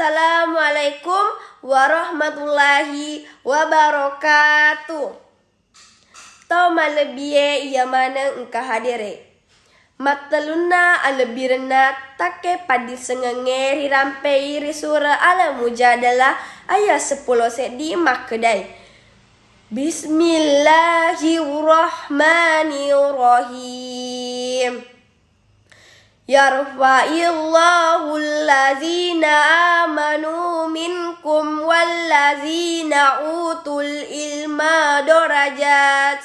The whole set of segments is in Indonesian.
Assalamualaikum warahmatullahi wabarakatuh. Tau malebie ia mana engkau hadire. Mataluna alebirna take padi sengenge rampai risura ala mujadalah ayat 10 sedi makedai. Bismillahirrahmanirrahim. Yarfa'illahu allazina amanu minkum wallazina utul ilma darajat.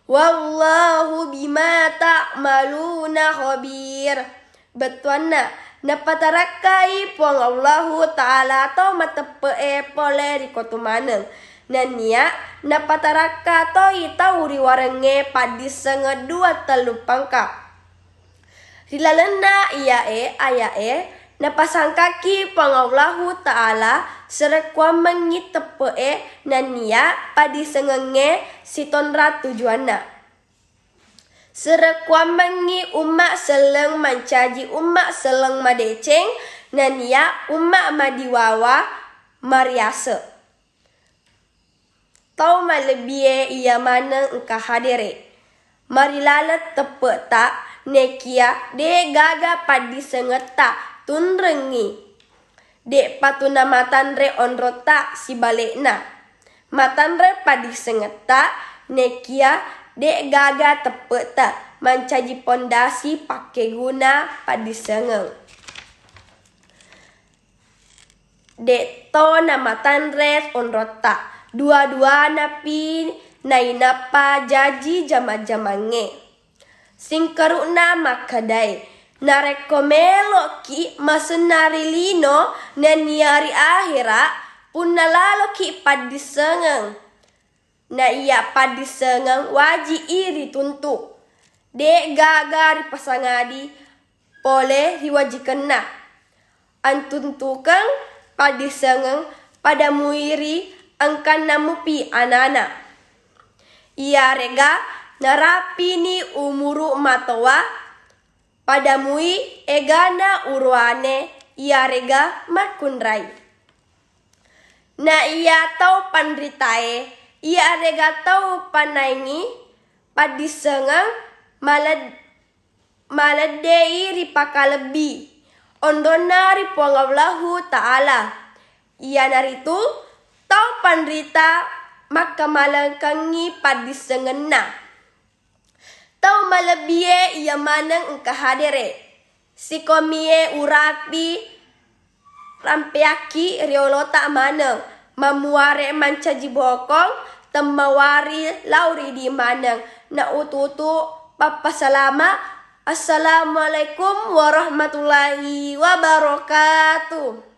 Wallahu bima ta'maluna khabir. Betuana napatarakai puang Allahu ta'ala atau matepe pole rikotu maneng. Nania napataraka toi tauri warenge padis sengedua telu pangka. Rilalena ayae napasangkaki pangaulahu ta'ala serekwa mengitepe nania padi sengenge sitonra tujuana. Serekwa mengi umak seleng mancaji umak seleng madeceng nania umak madiwawa mariase. Tau malebie ia mana engkau hadire. Marilalet tepe tak nekia de gaga padi sengeta tunrengi. De patuna matanre onrota si balekna. Matanre padi sengeta nekia de gaga tepe tak mancaji pondasi pake guna padi sengeng. De to nama tanre onrota. Dua-dua napi nainapa jaji jama-jamange. Singkaruna makadai. Narekomelo ki masenari lino naniari akhira punalalo ki padisengeng. Na iya padisengeng waji iri tuntu. De gagari pasangadi pole hiwaji kena. Antuntukang padisengeng pada muiri angkan namupi anana. Ia rega narapi ni umuru matowa pada mui egana urwane ia rega makunrai. Na ia tau pandritae ia rega tau panaingi padisengang maladei ripakalebi ondona ripuangaulahu ta'ala. Ia naritu tau pandrita maka malangkangi padisengena. Tau malebie ia manang engkau hadire. Sikomie urapi rampeaki riolota manang. Mamuare mancaji bokong temawari lauri di manang. Na ututu papa salama. Assalamualaikum warahmatullahi wabarakatuh.